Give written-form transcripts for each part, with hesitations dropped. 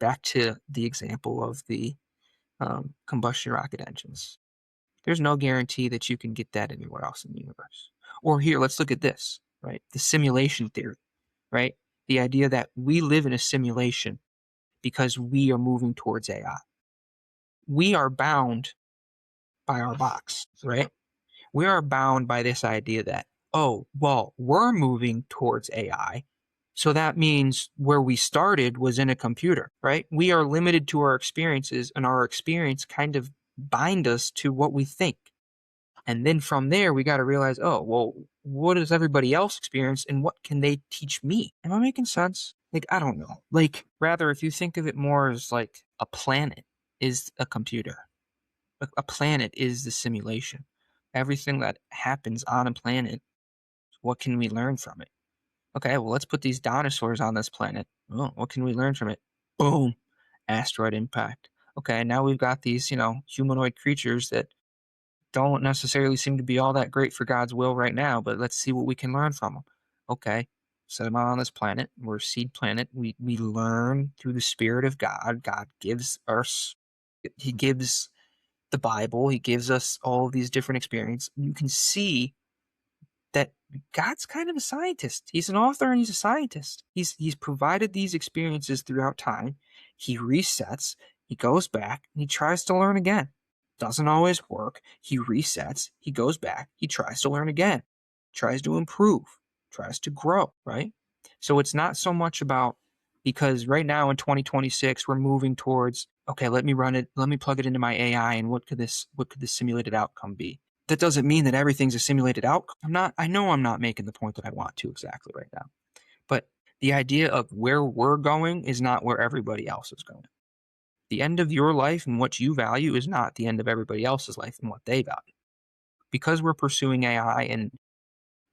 back to the example of the combustion rocket engines. There's no guarantee that you can get that anywhere else in the universe. Or here, let's look at this, right? The simulation theory, right? The idea that we live in a simulation because we are moving towards AI. We are bound by our box, right? We are bound by this idea that, oh, well, we're moving towards AI. So that means where we started was in a computer, right? We are limited to our experiences, and our experience kind of bind us to what we think. And then from there, we got to realize, oh, well, what does everybody else experience and what can they teach me? Am I making sense? Like, I don't know. Like, rather, if you think of it more as like a planet is a computer, a planet is the simulation. Everything that happens on a planet, what can we learn from it? Okay, well, let's put these dinosaurs on this planet. Oh, what can we learn from it? Boom, asteroid impact. Okay, now we've got these, humanoid creatures that don't necessarily seem to be all that great for God's will right now, but let's see what we can learn from them. Okay, set them out on this planet. We're a seed planet. We learn through the Spirit of God. God gives us, He gives the Bible. He gives us all of these different experiences. You can see that God's kind of a scientist. He's an author and he's a scientist. He's provided these experiences throughout time. He resets, he goes back, and he tries to learn again. Doesn't always work. He resets, he goes back, he tries to learn again, tries to improve, tries to grow, right? So it's not so much about, because right now in 2026 we're moving towards, okay, let me run it, let me plug it into my AI, and what could this simulated outcome be? That doesn't mean that everything's a simulated outcome. I know I'm not making the point that I want to exactly right now, but the idea of where we're going is not where everybody else is going. The end of your life and what you value is not the end of everybody else's life and what they value. Because we're pursuing AI and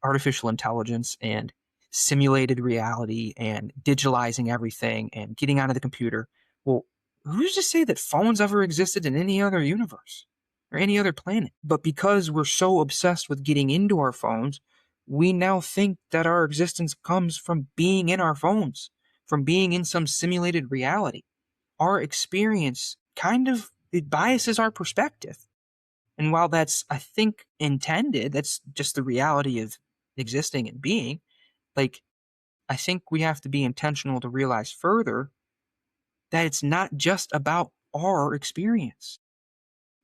artificial intelligence and simulated reality and digitalizing everything and getting onto the computer, well, who's to say that phones ever existed in any other universe or any other planet? But because we're so obsessed with getting into our phones, we now think that our existence comes from being in our phones, from being in some simulated reality. Our experience it biases our perspective. And while that's, I think, intended, that's just the reality of existing and being, like, I think we have to be intentional to realize further that it's not just about our experience.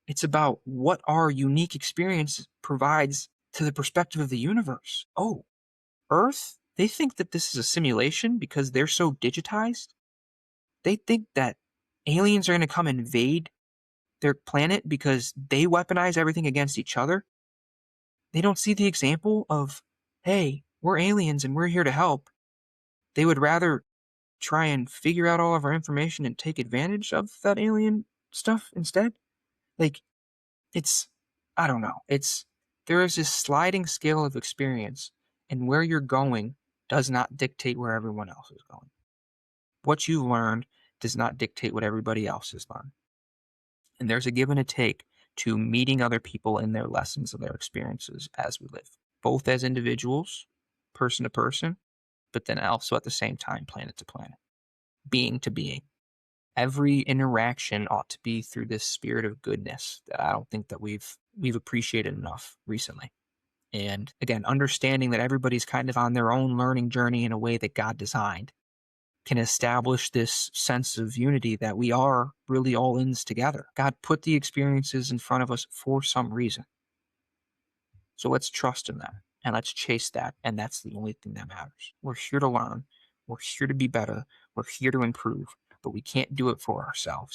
It's about what our unique experience provides to the perspective of the universe. Oh, Earth? They think that this is a simulation because they're so digitized. They think that aliens are going to come invade their planet because they weaponize everything against each other. They don't see the example of, hey, we're aliens and we're here to help. They would rather try and figure out all of our information and take advantage of that alien stuff instead. Like, I don't know. There is this sliding scale of experience, and where you're going does not dictate where everyone else is going. What you learned does not dictate what everybody else has learned. And there's a give and a take to meeting other people in their lessons and their experiences as we live, both as individuals, person to person, but then also at the same time, planet to planet, being to being. Every interaction ought to be through this spirit of goodness that I don't think that we've appreciated enough recently. And again, understanding that everybody's kind of on their own learning journey in a way that God designed can establish this sense of unity that we are really all ins together. God put the experiences in front of us for some reason. So let's trust in that and let's chase that. And that's the only thing that matters. We're here to learn. We're here to be better. We're here to improve, but we can't do it for ourselves.